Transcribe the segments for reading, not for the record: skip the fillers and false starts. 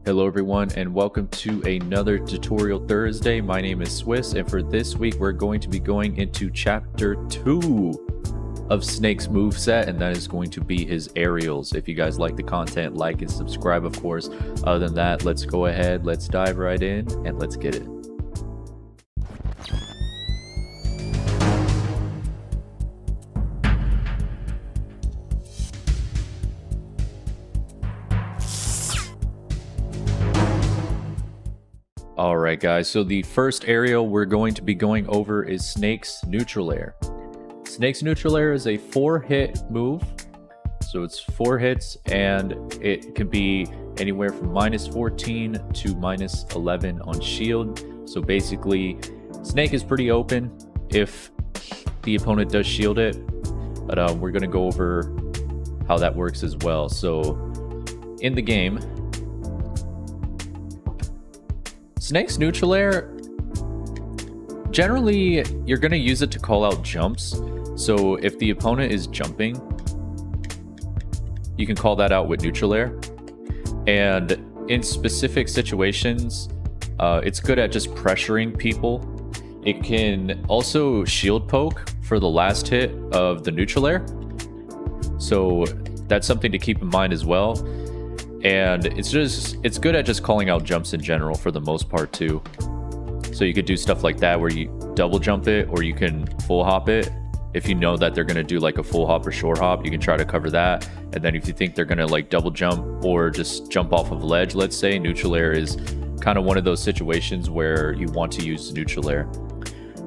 Hello everyone and welcome to another tutorial Thursday. My name is Swiss and for this week we're going to be going into chapter 2 of Snake's moveset, and that is going to be his aerials. If you guys like the content, like and subscribe of course. Other than that, let's go ahead, let's dive right in and let's get it. Alright guys, so the first aerial we're going to be going over is Snake's neutral air. Snake's neutral air is a 4-hit move. So it's 4 hits and it can be anywhere from -14 to -11 on shield. So basically, Snake is pretty open if the opponent does shield it. But we're going to go over how that works as well. So in the game, Snake's neutral air, generally you're going to use it to call out jumps. So if the opponent is jumping, you can call that out with neutral air. And in specific situations, it's good at just pressuring people. It can also shield poke for the last hit of the neutral air. So that's something to keep in mind as well. And it's good at just calling out jumps in general for the most part too. So you could do stuff like that where you double jump it, or you can full hop it. If you know that they're going to do like a full hop or short hop, you can try to cover that. And then if you think they're going to like double jump or just jump off of ledge, let's say, neutral air is kind of one of those situations where you want to use neutral air.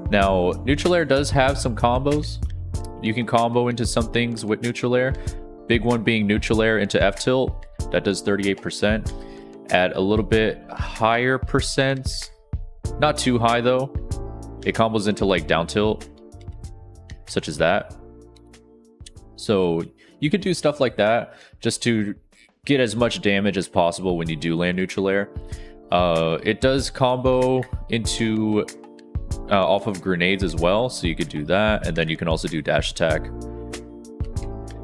Now, neutral air does have some combos. You can combo into some things with neutral air. Big one being neutral air into F tilt. That does 38%. At a little bit higher percents, not too high though, it combos into like down tilt, such as that. So you could do stuff like that just to get as much damage as possible when you do land neutral air. It does combo into off of grenades as well, so you could do that, and then you can also do dash attack.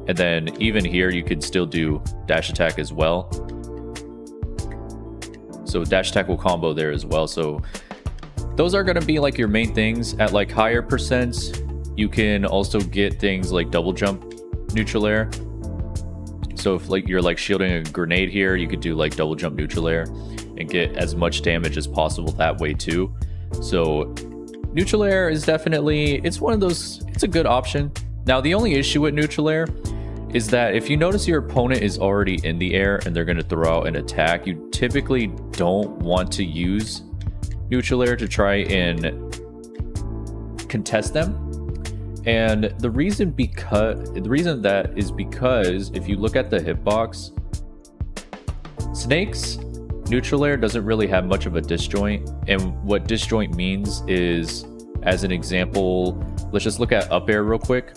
And then even here, you could still do dash attack as well. So dash attack will combo there as well. So those are going to be like your main things. At like higher percents, you can also get things like double jump neutral air. So if like you're like shielding a grenade here, you could do like double jump neutral air and get as much damage as possible that way too. So neutral air is definitely, it's one of those, it's a good option. Now the only issue with neutral air is that if you notice your opponent is already in the air and they're going to throw out an attack, you typically don't want to use neutral air to try and contest them. And the reason that is because if you look at the hitbox, Snake's neutral air doesn't really have much of a disjoint. And what disjoint means is, as an example, let's just look at up air real quick.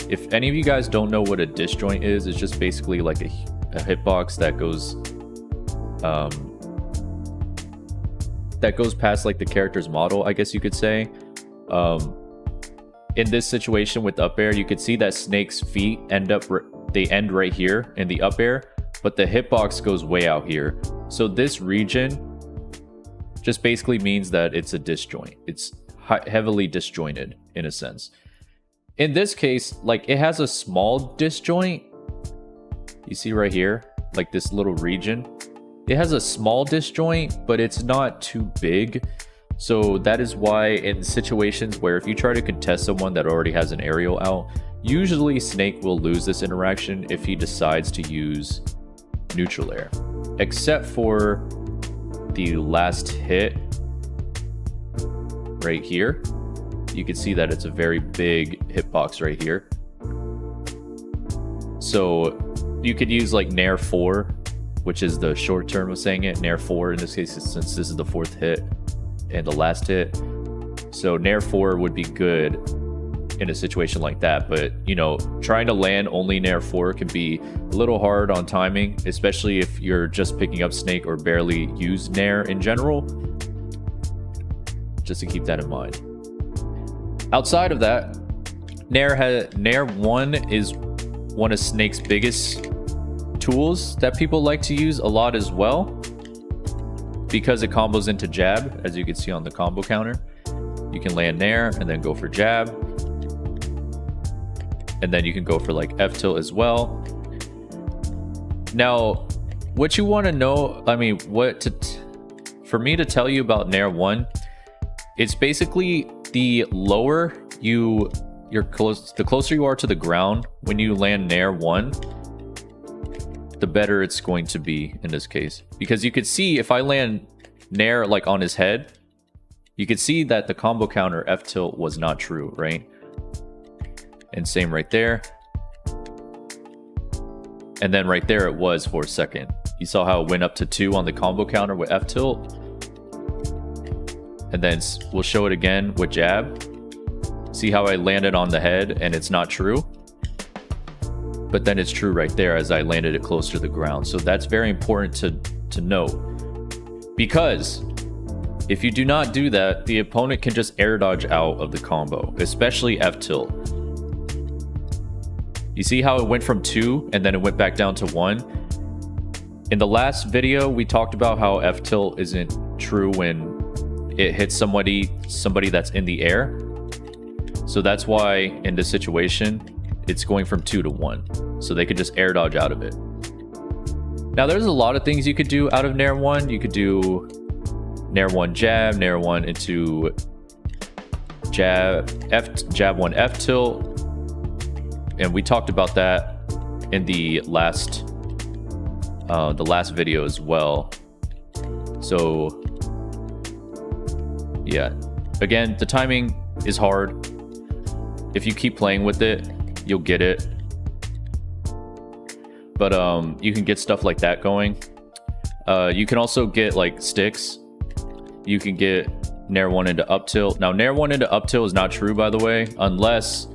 If any of you guys don't know what a disjoint is, it's just basically like a hitbox that goes past like the character's model, I guess you could say. In this situation with up air, you could see that Snake's feet end right here in the up air, but the hitbox goes way out here. So this region just basically means that it's a disjoint. It's heavily disjointed in a sense. In this case, like it has a small disjoint. You see right here, like this little region. It has a small disjoint, but it's not too big. So that is why in situations where if you try to contest someone that already has an aerial out, usually Snake will lose this interaction if he decides to use neutral air. Except for the last hit right here. You can see that it's a very big hitbox right here. So you could use like Nair 4, which is the short term of saying it. Nair 4 in this case, since this is the 4th hit and the last hit. So Nair 4 would be good in a situation like that. But, you know, trying to land only Nair 4 can be a little hard on timing, especially if you're just picking up Snake or barely use Nair in general. Just to keep that in mind. Outside of that, Nair 1 is one of Snake's biggest tools that people like to use a lot as well, because it combos into jab, as you can see on the combo counter. You can land nair and then go for jab. And then you can go for like F-tilt as well. Now, what you want to know, I mean, for me to tell you about Nair 1, it's basically the lower the closer you are to the ground when you land Nair 1, the better it's going to be in this case. Because you could see if I land Nair like on his head, you could see that the combo counter F-tilt was not true, right? And same right there. And then right there it was for a second. You saw how it went up to 2 on the combo counter with F-tilt. And then we'll show it again with jab. See how I landed on the head and it's not true? But then it's true right there as I landed it closer to the ground. So that's very important to note. Because if you do not do that, the opponent can just air dodge out of the combo, especially F-tilt. You see how it went from 2 and then it went back down to 1? In the last video, we talked about how F-tilt isn't true when it hits somebody that's in the air. So that's why in this situation, it's going from 2 to 1. So they could just air dodge out of it. Now there's a lot of things you could do out of Nair 1. You could do Nair 1 jab, Nair 1 into jab 1 F-tilt. And we talked about that in the last video as well. So yeah, again, the timing is hard. If you keep playing with it, you'll get it. But you can get stuff like that going. You can also get like sticks. You can get Nair 1 into up tilt. Now Nair 1 into up tilt is not true, by the way, unless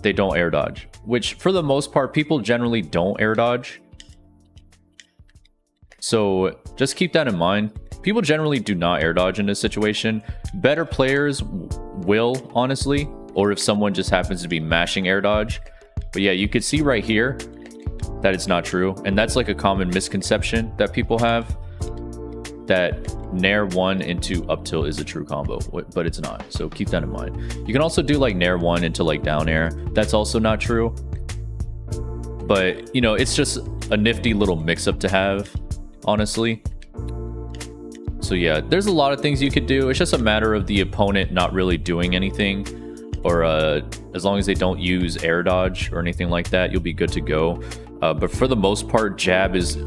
they don't air dodge, which for the most part, people generally don't air dodge. So just keep that in mind. People generally do not air dodge in this situation. Better players will, honestly, or if someone just happens to be mashing air dodge. But yeah, you could see right here that it's not true. And that's like a common misconception that people have, that Nair 1 into up tilt is a true combo, but it's not. So keep that in mind. You can also do like Nair 1 into like down air. That's also not true. But, you know, it's just a nifty little mix-up to have, honestly. So yeah, there's a lot of things you could do. It's just a matter of the opponent not really doing anything, or as long as they don't use air dodge or anything like that, you'll be good to go. But for the most part, jab is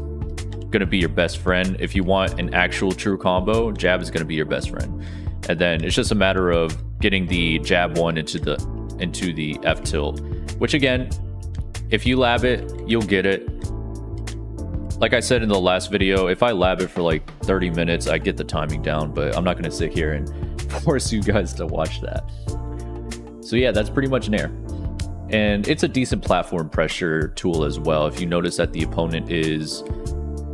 gonna be your best friend. If you want an actual true combo, jab is gonna be your best friend. And then it's just a matter of getting the jab 1 into the F tilt, which again, if you lab it, you'll get it. Like I said in the last video, if I lab it for like 30 minutes, I get the timing down, but I'm not gonna sit here and force you guys to watch that. So yeah, that's pretty much Nair. And it's a decent platform pressure tool as well. If you notice that the opponent is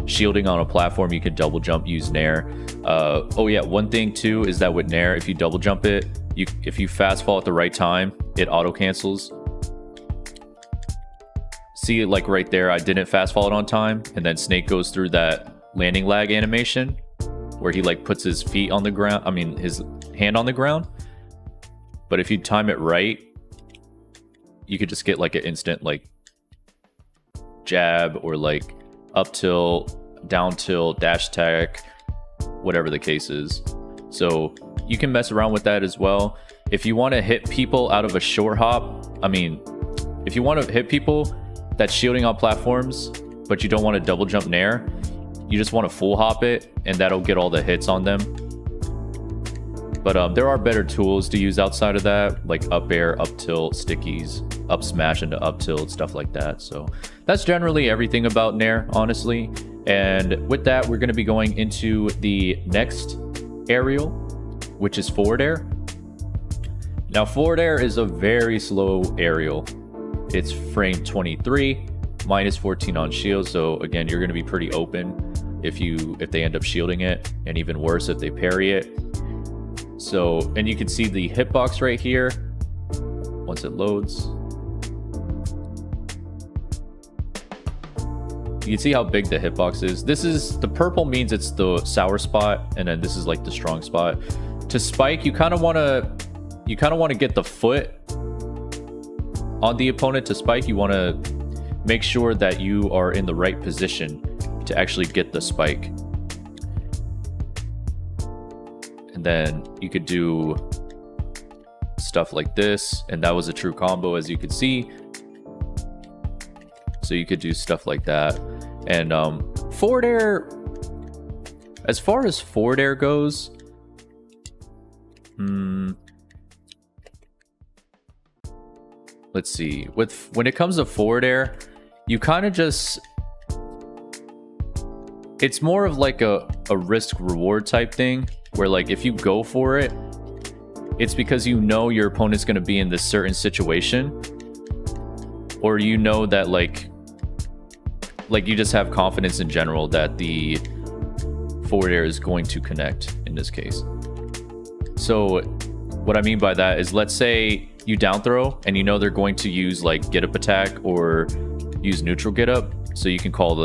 shielding on a platform, you can double jump, use Nair. Oh yeah, one thing too is that with Nair, if you double jump it, if you fast fall at the right time, it auto cancels. See, like right there, I didn't fast fall it on time, and then Snake goes through that landing lag animation where he like puts his feet on the ground, I mean his hand on the ground. But if you time it right, you could just get like an instant like jab or like up tilt, down tilt, dash attack, whatever the case is. So you can mess around with that as well. If you want to hit people out of a short hop, I mean, if you want to hit people that's shielding on platforms, but you don't want to double jump Nair, you just want to full hop it, and that'll get all the hits on them. But there are better tools to use outside of that, like up air, up tilt, stickies, up smash into up tilt, stuff like that. So that's generally everything about Nair, honestly. And with that, we're going to be going into the next aerial, which is forward air. Now, forward air is a very slow aerial. It's frame 23, minus 14 on shield. So again, you're going to be pretty open if they end up shielding it, and even worse if they parry it. So, and you can see the hitbox right here once it loads. You can see how big the hitbox is. This is, the purple means it's the sour spot, and then this is like the strong spot. To spike, you kind of want to get the foot on the opponent. To spike, you want to make sure that you are in the right position to actually get the spike. And then you could do stuff like this, and that was a true combo, as you could see. So you could do stuff like that. And forward air, as far as forward air goes, let's see. When it comes to forward air, you kind of just, it's more of like a risk reward type thing, where like if you go for it, it's because you know your opponent's going to be in this certain situation, or you know that like you just have confidence in general that the forward air is going to connect in this case. So what I mean by that is, let's say you down throw and you know they're going to use like get up attack or use neutral get up, so you can call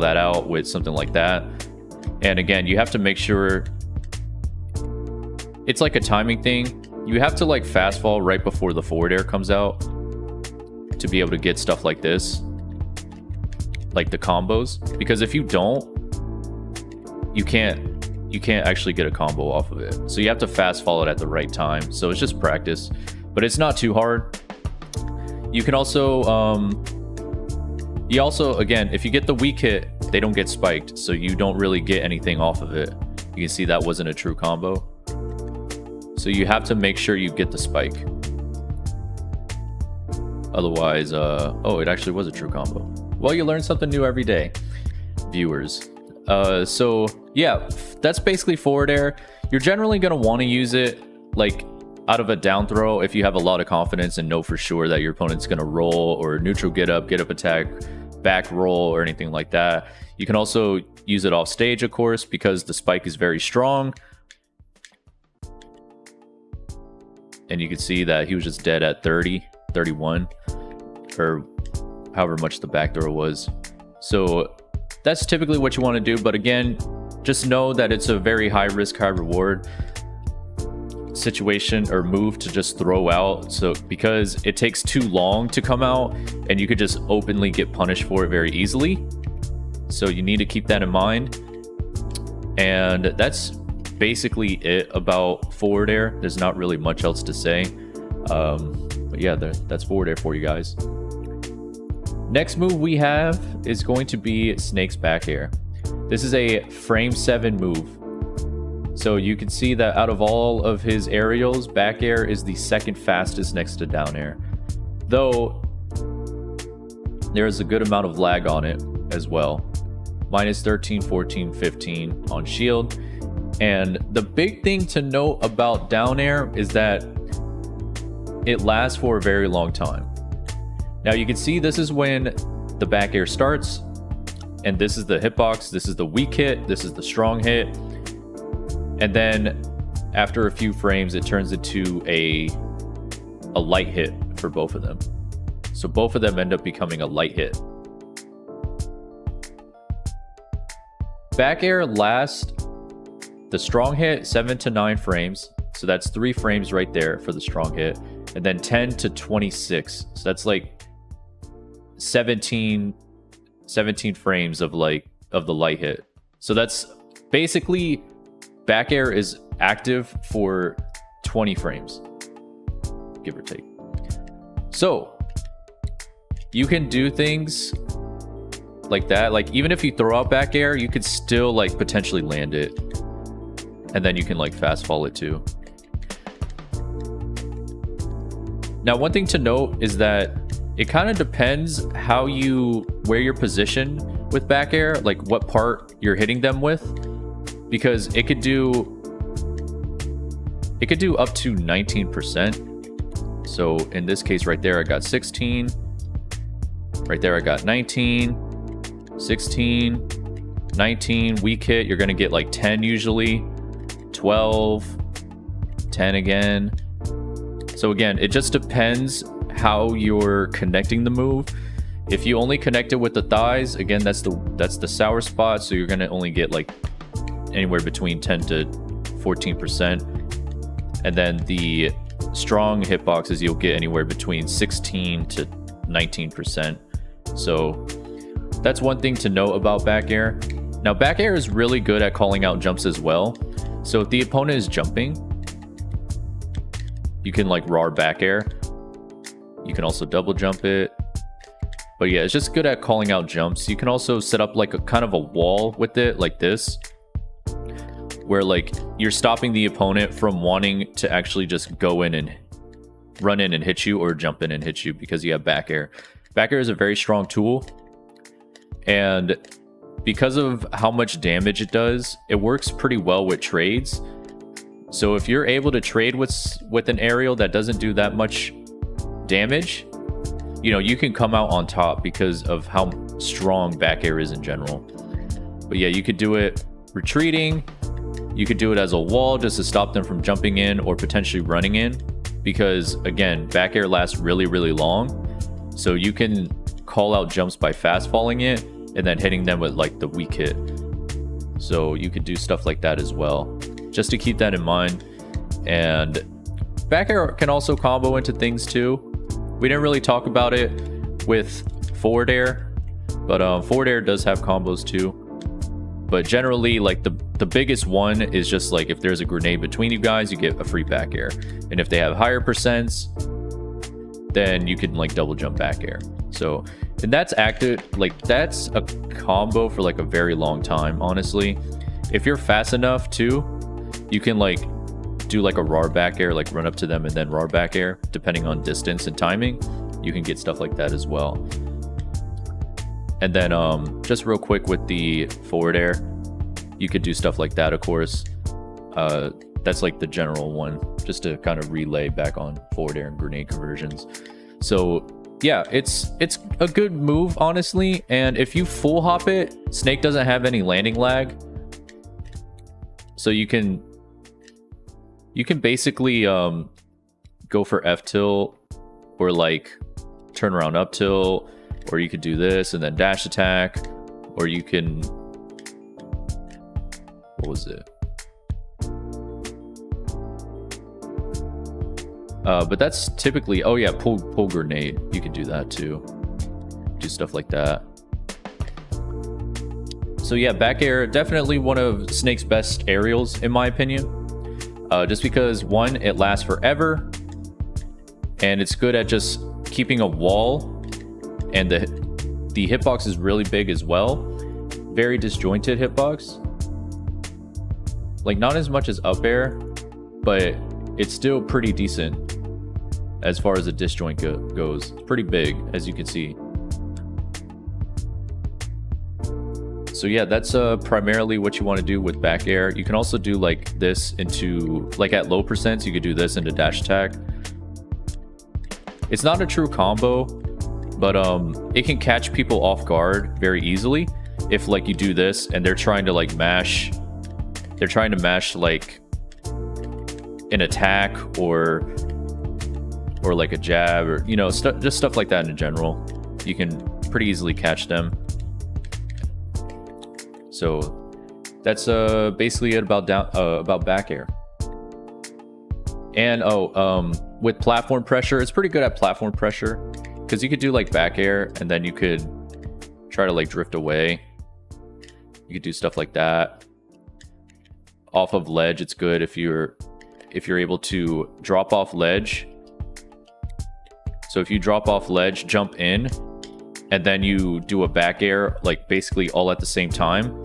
that out with something like that. And again, you have to make sure it's like a timing thing. You have to like fast fall right before the forward air comes out to be able to get stuff like this, like the combos, because if you don't, you can't actually get a combo off of it. So you have to fast fall it at the right time. So it's just practice, but it's not too hard. You can also again, if you get the weak hit, they don't get spiked, so you don't really get anything off of it. You can see that wasn't a true combo. So you have to make sure you get the spike. Otherwise, oh, it actually was a true combo. Well, you learn something new every day, viewers. So yeah, that's basically forward air. You're generally going to want to use it like out of a down throw if you have a lot of confidence and know for sure that your opponent's going to roll, or neutral get up attack, back roll, or anything like that. You can also use it off stage, of course, because the spike is very strong. And you can see that he was just dead at 30, 31, or however much the back throw was. So that's typically what you want to do. But again, just know that it's a very high risk, high reward situation or move to just throw out. So because it takes too long to come out, and you could just openly get punished for it very easily. So you need to keep that in mind. And that's basically it about forward air. There's not really much else to say. But yeah, that's forward air for you guys. Next move we have is going to be Snake's back air. This is a frame 7 move. So you can see that out of all of his aerials, back air is the second fastest next to down air. Though there is a good amount of lag on it as well. Minus 13, 14, 15 on shield. And the big thing to note about down air is that it lasts for a very long time. Now you can see this is when the back air starts, and this is the hitbox, this is the weak hit, this is the strong hit. And then after a few frames, it turns into a light hit for both of them. So both of them end up becoming a light hit. Back air lasts, the strong hit 7 to 9 frames. So that's 3 frames right there for the strong hit. And then 10 to 26. So that's like 17 frames of the light hit. So that's basically, back air is active for 20 frames, give or take. So you can do things like that. Like even if you throw out back air, you could still like potentially land it. And then you can like fast fall it too. Now, one thing to note is that it kind of depends where you're positioned with back air, like what part you're hitting them with, because it could do up to 19%. So in this case right there, I got 16. Right there, I got 19, 16, 19. Weak hit, you're going to get like 10 usually, 12, 10 again. So again, it just depends how you're connecting the move. If you only connect it with the thighs, again, that's the sour spot, so you're gonna only get like anywhere between 10 to 14%. And then the strong hitboxes, you'll get anywhere between 16 to 19%. So that's one thing to note about back air. Now, back air is really good at calling out jumps as well. So if the opponent is jumping, you can like RAR back air. You can also double jump it. But yeah, it's just good at calling out jumps. You can also set up like a kind of a wall with it, like this, where like you're stopping the opponent from wanting to actually just go in and run in and hit you, or jump in and hit you, because you have back air. Back air is a very strong tool, and because of how much damage it does, it works pretty well with trades. So if you're able to trade with an aerial that doesn't do that much damage, you know, you can come out on top because of how strong back air is in general. But yeah, you could do it retreating. You could do it as a wall just to stop them from jumping in or potentially running in, because again, back air lasts really, really long. So you can call out jumps by fast falling it and then hitting them with like the weak hit. So you could do stuff like that as well, just to keep that in mind. And back air can also combo into things too. We didn't really talk about it with forward air, but forward air does have combos too. But generally, like the biggest one is just like if there's a grenade between you guys, you get a free back air. And if they have higher percents, then you can like double jump back air. So, and that's active, like that's a combo for like a very long time, honestly. If you're fast enough too, you can like do like a RAR back air, like run up to them and then RAR back air, depending on distance and timing. You can get stuff like that as well. And then just real quick with the forward air, you could do stuff like that, of course. That's like the general one, just to kind of relay back on forward air and grenade conversions. So yeah, it's a good move, honestly. And if you full hop it, Snake doesn't have any landing lag, so you can basically go for F tilt, or like turn around up tilt, or you could do this and then dash attack, or you can, what was it? But that's typically, oh yeah, pull grenade. You can do that too. Do stuff like that. So yeah, back air, definitely one of Snake's best aerials, in my opinion. Just because, one, it lasts forever, and it's good at just keeping a wall, and the hitbox is really big as well. Very disjointed hitbox. Like, not as much as up air, but it's still pretty decent as far as the disjoint goes. It's pretty big, as you can see. So yeah, that's primarily what you want to do with back air. You can also do like this into, like at low percents, you could do this into dash attack. It's not a true combo, but it can catch people off guard very easily. If like you do this and they're trying to like mash, like an attack or like a jab, or you know, just stuff like that in general. You can pretty easily catch them. So that's basically it about back air. And with platform pressure, it's pretty good at platform pressure, because you could do like back air and then you could try to like drift away. You could do stuff like that. Off of ledge, it's good if you're able to drop off ledge. So if you drop off ledge, jump in, and then you do a back air, like basically all at the same time,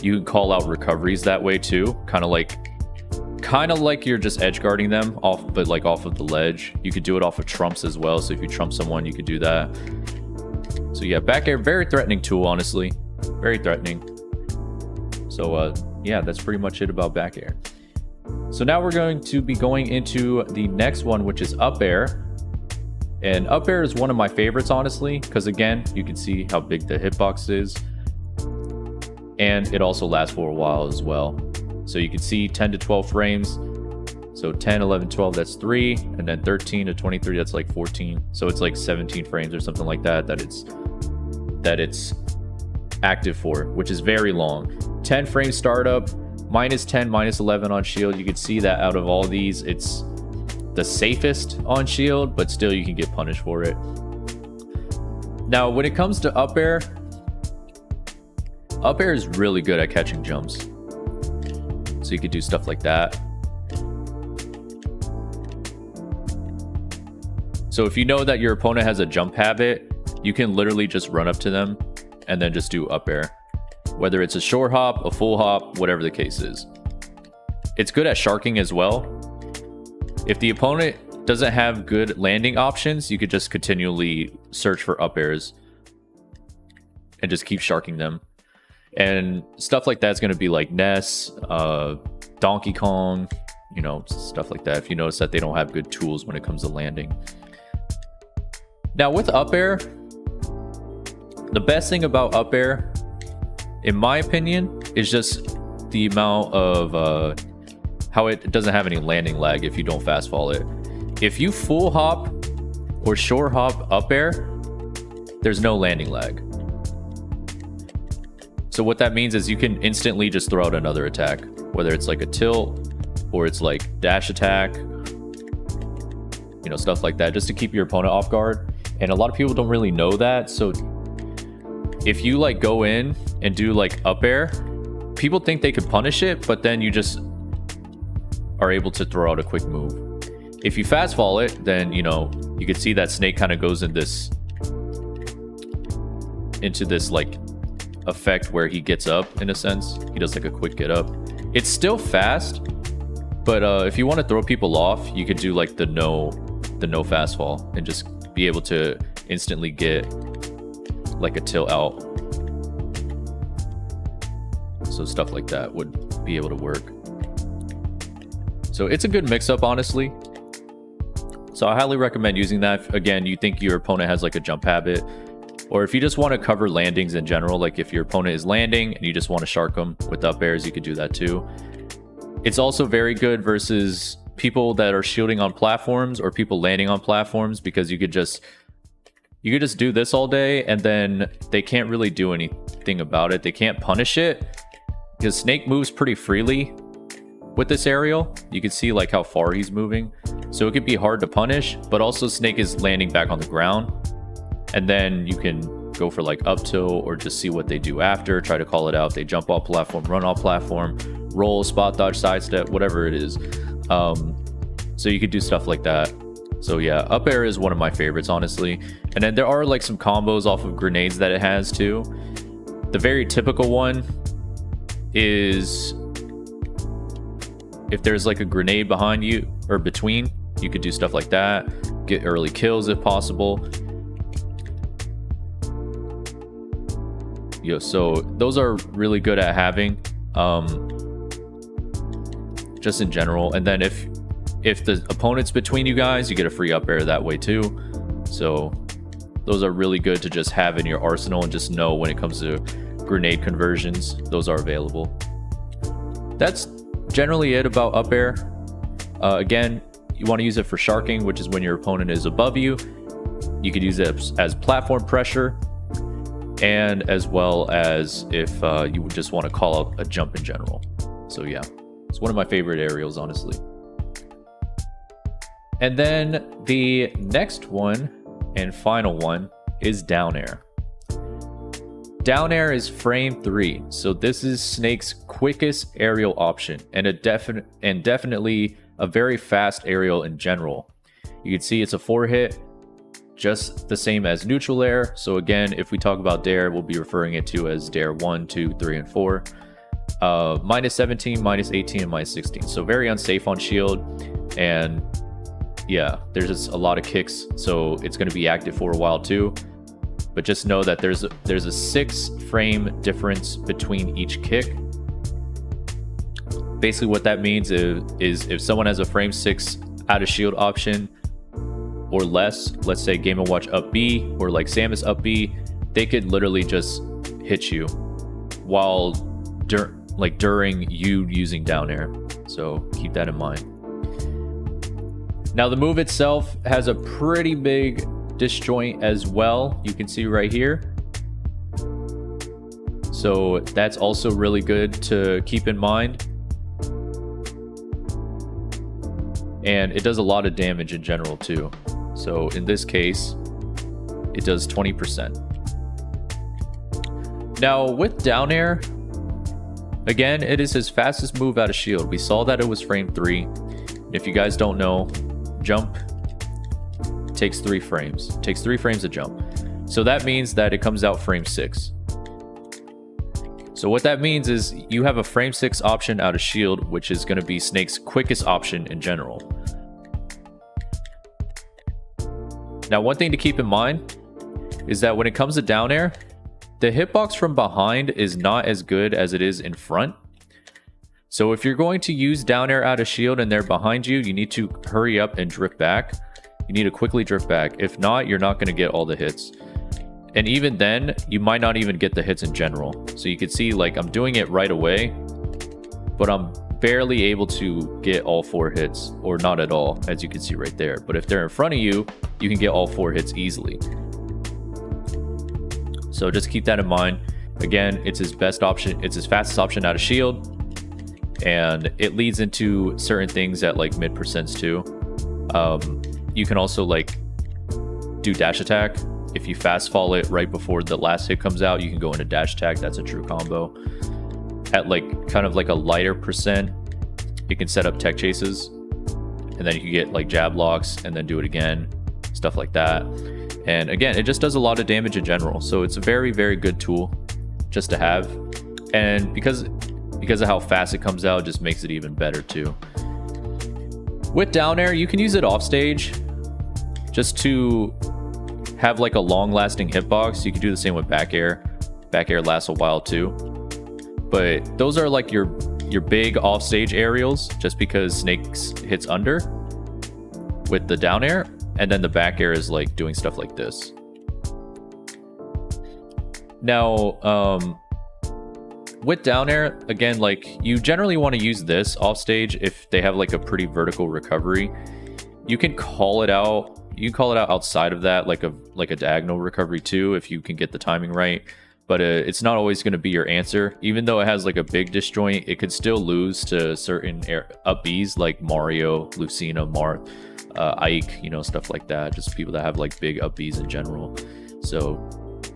you can call out recoveries that way too. Kind of like you're just edge guarding them off, but like off of the ledge. You could do it off of trumps as well. So if you trump someone, you could do that. So yeah, back air, very threatening tool, honestly. Very threatening. So yeah, that's pretty much it about back air. So now we're going to be going into the next one, which is up air. And up air is one of my favorites, honestly, because again, you can see how big the hitbox is. And it also lasts for a while as well. So you can see 10 to 12 frames. So 10, 11, 12, that's 3, and then 13 to 23, that's like 14. So it's like 17 frames or something like that it's active for, which is very long. 10 frame startup, minus 10, minus 11 on shield. You can see that out of all these, it's the safest on shield, but still you can get punished for it. Now, when it comes to up air is really good at catching jumps. So you could do stuff like that. So if you know that your opponent has a jump habit, you can literally just run up to them and then just do up air. Whether it's a short hop, a full hop, whatever the case is. It's good at sharking as well. If the opponent doesn't have good landing options, you could just continually search for up airs and just keep sharking them. And stuff like that's going to be like Ness, Donkey Kong, you know, stuff like that. If you notice that they don't have good tools when it comes to landing. Now with up air, the best thing about up air, in my opinion, is just the amount of how it doesn't have any landing lag if you don't fast fall it. If you full hop or short hop up air, there's no landing lag. So what that means is you can instantly just throw out another attack, whether it's like a tilt or it's like dash attack, you know, stuff like that, just to keep your opponent off guard. And a lot of people don't really know that. So if you like go in and do like up air, people think they could punish it, but then you just are able to throw out a quick move. If you fast fall it, then, you know, you can see that Snake kind of goes into this like effect where he gets up in a sense. He does like a quick get up. It's still fast, but if you want to throw people off, you could do like the no fast fall and just be able to instantly get like a tilt out. So stuff like that would be able to work. So it's a good mix up, honestly. So I highly recommend using that. If, again, you think your opponent has like a jump habit, or if you just want to cover landings in general, like if your opponent is landing and you just want to shark them with up airs, you could do that too. It's also very good versus people that are shielding on platforms or people landing on platforms, because you could just do this all day and then they can't really do anything about it. They can't punish it because Snake moves pretty freely with this aerial. You can see like how far he's moving, so it could be hard to punish, but also Snake is landing back on the ground, and then you can go for like up tilt or just see what they do after, try to call it out. They jump off platform, run off platform, roll, spot dodge, sidestep, whatever it is. So you could do stuff like that. So yeah, up air is one of my favorites, honestly. And then there are like some combos off of grenades that it has too. The very typical one is if there's like a grenade behind you or between, you could do stuff like that. Get early kills if possible. So those are really good at having, just in general. And then if the opponent's between you guys, you get a free up air that way too. So those are really good to just have in your arsenal and just know when it comes to grenade conversions, those are available. That's generally it about up air. Again, you want to use it for sharking, which is when your opponent is above you. You could use it as platform pressure, and as well as if you would just want to call out a jump in general. So yeah, it's one of my favorite aerials, honestly. And then the next one and final one is down air. Down air is frame 3, so this is Snake's quickest aerial option, and definitely a very fast aerial in general. You can see it's a 4-hit, just the same as neutral air. So again, if we talk about dare, we'll be referring it to as dare 1, 2, 3, and 4. Minus 17, minus 18, and minus 16. So very unsafe on shield, and yeah, there's just a lot of kicks, so it's going to be active for a while too. But just know that there's a 6 frame difference between each kick. Basically what that means is if someone has a frame 6 out of shield option or less, let's say Game & Watch up B or like Samus up B, they could literally just hit you while during you using down air. So keep that in mind. Now the move itself has a pretty big disjoint as well. You can see right here. So that's also really good to keep in mind. And it does a lot of damage in general too. So in this case, it does 20%. Now with down air, again, it is his fastest move out of shield. We saw that it was frame 3. If you guys don't know, jump takes 3 frames. It takes 3 frames to jump. So that means that it comes out frame 6. So what that means is you have a frame 6 option out of shield, which is going to be Snake's quickest option in general. Now, one thing to keep in mind is that when it comes to down air, the hitbox from behind is not as good as it is in front. So if you're going to use down air out of shield and they're behind you, you need to hurry up and drift back. You need to quickly drift back. If not, you're not going to get all the hits. And even then, you might not even get the hits in general. So you can see, like, I'm doing it right away, but I'm barely able to get all 4 hits, or not at all, as you can see right there. But if they're in front of you, you can get all 4 hits easily. So just keep that in mind. Again, it's his best option. It's his fastest option out of shield. And it leads into certain things at like mid percents too. You can also like do dash attack. If you fast fall it right before the last hit comes out, you can go into dash attack. That's a true combo. At like kind of like a lighter percent, you can set up tech chases, and then you can get like jab locks and then do it again, stuff like that. And again, it just does a lot of damage in general. So it's a very, very good tool just to have. And because of how fast it comes out, it just makes it even better too. With down air, you can use it off stage just to have like a long lasting hitbox. You can do the same with back air. Back air lasts a while too. But those are like your big offstage aerials, just because Snake's hits under with the down air, and then the back air is like doing stuff like this. Now, with down air, again, like you generally want to use this off stage if they have like a pretty vertical recovery. You can call it out. You can call it out outside of that, like a diagonal recovery too, if you can get the timing right. But it's not always going to be your answer. Even though it has like a big disjoint, it could still lose to certain up Bs like Mario, Lucina, Marth, Ike, you know, stuff like that. Just people that have like big up Bs in general. So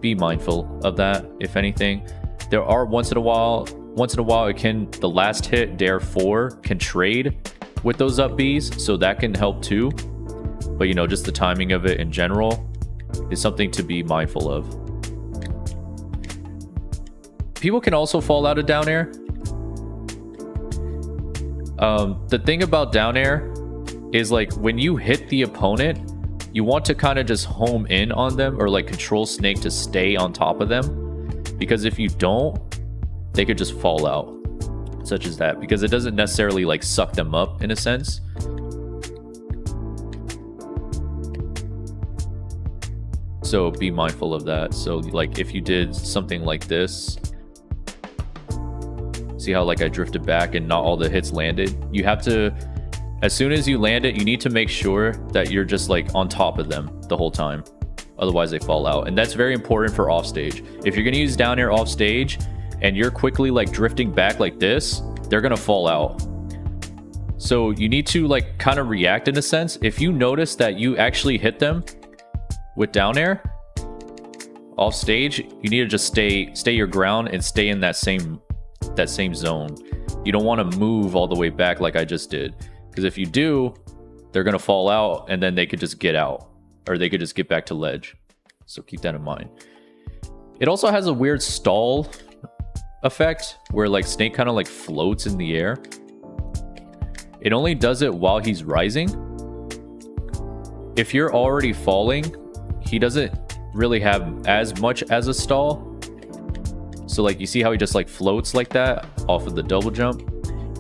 be mindful of that, if anything. There are once in a while it can, the last hit, Dare 4, can trade with those up Bs, so that can help too. But you know, just the timing of it in general is something to be mindful of. People can also fall out of down air. The thing about down air is like when you hit the opponent, you want to kind of just home in on them, or like control Snake to stay on top of them. Because if you don't, they could just fall out, such as that, because it doesn't necessarily like suck them up in a sense. So be mindful of that. So like if you did something like this, see how like I drifted back and not all the hits landed? You have to, as soon as you land it, you need to make sure that you're just like on top of them the whole time. Otherwise they fall out. And that's very important for offstage. If you're gonna use down air off stage and you're quickly like drifting back like this, they're gonna fall out. So you need to like kind of react in a sense. If you notice that you actually hit them with down air off stage, you need to just stay your ground and stay in that same zone. You don't want to move all the way back like I just did, because if you do, they're gonna fall out and then they could just get out, or they could just get back to ledge. So keep that in mind. It also has a weird stall effect where like Snake kind of like floats in the air. It only does it while he's rising. If you're already falling, he doesn't really have as much as a stall. So like you see how he just like floats like that off of the double jump.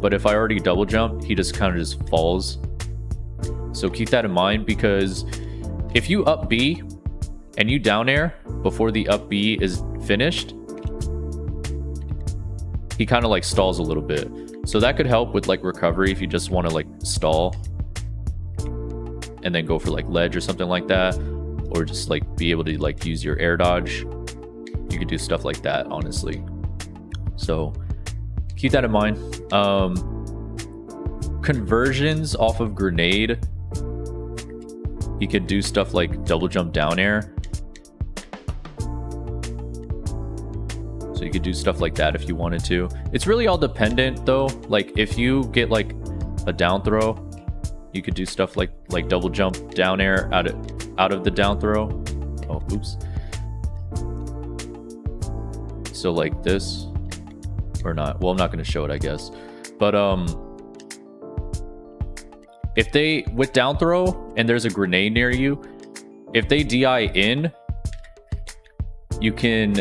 But if I already double jump, he just kind of just falls. So keep that in mind, because if you up B and you down air before the up B is finished, he kind of like stalls a little bit. So that could help with like recovery if you just want to like stall. and then go for like ledge or something like that, or just like be able to like use your air dodge. You could do stuff like that, honestly. So keep that in mind. Conversions off of grenade, you could do stuff like double jump down air. So you could do stuff like that if you wanted to. It's really all dependent though. Like if you get like a down throw, you could do stuff like double jump down air out of the down throw. Oh, oops. So like this or not. Well, I'm not going to show it, I guess. But if they with down throw and there's a grenade near you, if they DI in, you can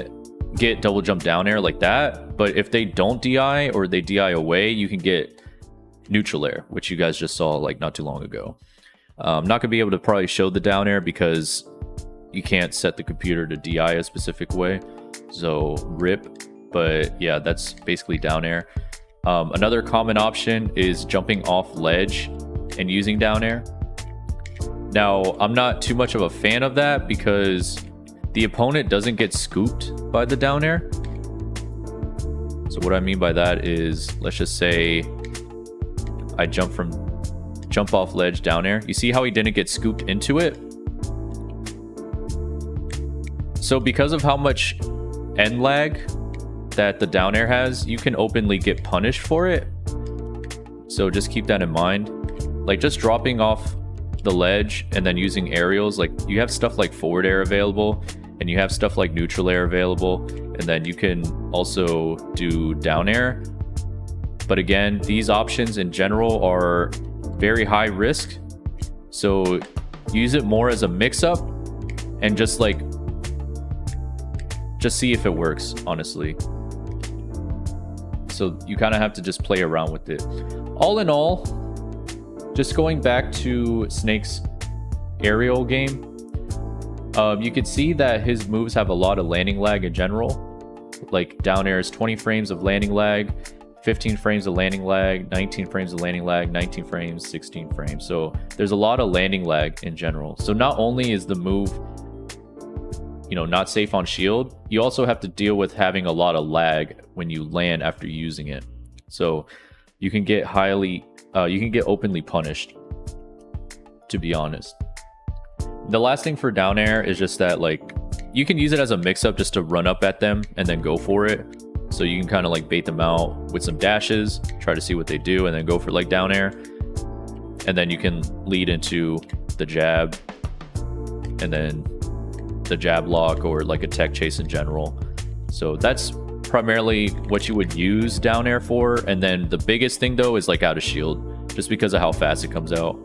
get double jump down air like that. But if they don't DI or they DI away, you can get neutral air, which you guys just saw like not too long ago. I'm not gonna be able to probably show the down air because you can't set the computer to DI a specific way, so rip. But yeah, that's basically down air. Another common option is jumping off ledge and using down air. Now, I'm not too much of a fan of that because the opponent doesn't get scooped by the down air. So what I mean by that is, let's just say I jump off ledge down air. You see how he didn't get scooped into it? So because of how much end lag that the down air has, you can openly get punished for it. So just keep that in mind. Like just dropping off the ledge and then using aerials, like you have stuff like forward air available and you have stuff like neutral air available, and then you can also do down air. But again, these options in general are very high risk, so use it more as a mix-up and just see if it works, honestly. So you kind of have to just play around with it. All in all, just going back to Snake's aerial game, you could see that his moves have a lot of landing lag in general. Like down air is 20 frames of landing lag, 15 frames of landing lag, 19 frames of landing lag, 19 frames, 16 frames. So there's a lot of landing lag in general. So not only is the move, you know, not safe on shield, you also have to deal with having a lot of lag when you land after using it. So you can get openly punished, to be honest. The last thing for down air is just that like you can use it as a mix-up just to run up at them and then go for it. So you can kind of like bait them out with some dashes, try to see what they do, and then go for like down air. And then you can lead into the jab and then the jab lock or like a tech chase in general. So that's primarily what you would use down air for. And then the biggest thing though is like out of shield, just because of how fast it comes out.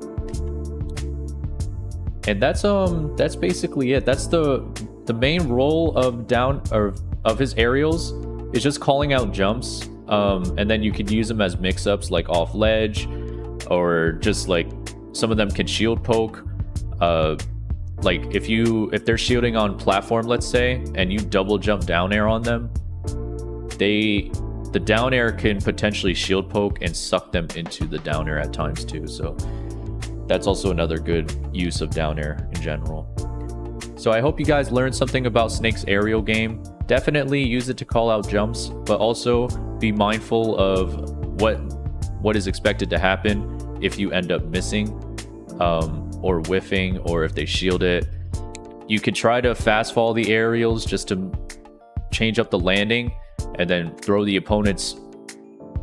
And that's basically it. That's the main role of his aerials is just calling out jumps. And then you can use them as mix-ups like off ledge, or just like some of them can shield poke. Like if they're shielding on platform, let's say, and you double jump down air on them, the down air can potentially shield poke and suck them into the down air at times too. So that's also another good use of down air in general. So I hope you guys learned something about Snake's aerial game. Definitely use it to call out jumps, but also be mindful of what is expected to happen if you end up missing or whiffing, or if they shield it. You could try to fast fall the aerials just to change up the landing and then throw the opponent's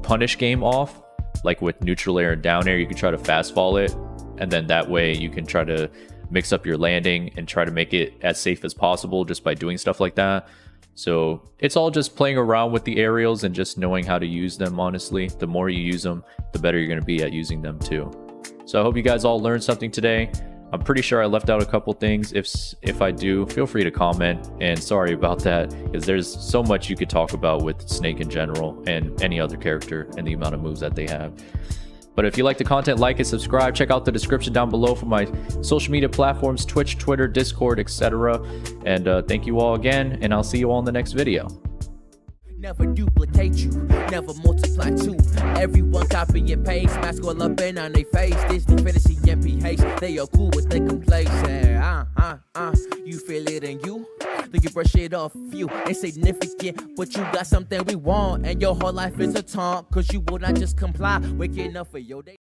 punish game off. Like with neutral air and down air, you can try to fast fall it, and then that way you can try to mix up your landing and try to make it as safe as possible just by doing stuff like that. So it's all just playing around with the aerials and just knowing how to use them, honestly. The more you use them, the better you're going to be at using them too. So I hope you guys all learned something today. I'm pretty sure I left out a couple things. If I do, feel free to comment, and sorry about that, because there's so much you could talk about with Snake in general and any other character and the amount of moves that they have. But if you like the content, like and subscribe. Check out the description down below for my social media platforms, Twitch, Twitter, Discord, etc. And thank you all again, and I'll see you all in the next video. Never duplicate you, never multiply two. Everyone copy and paste, mask all up in on they face. Disney fantasy MPH, they are cool with they complacent. You feel it in you? Then you brush it off you. Insignificant, but you got something we want. And your whole life is a taunt, cause you will not just comply. Waking up for your day.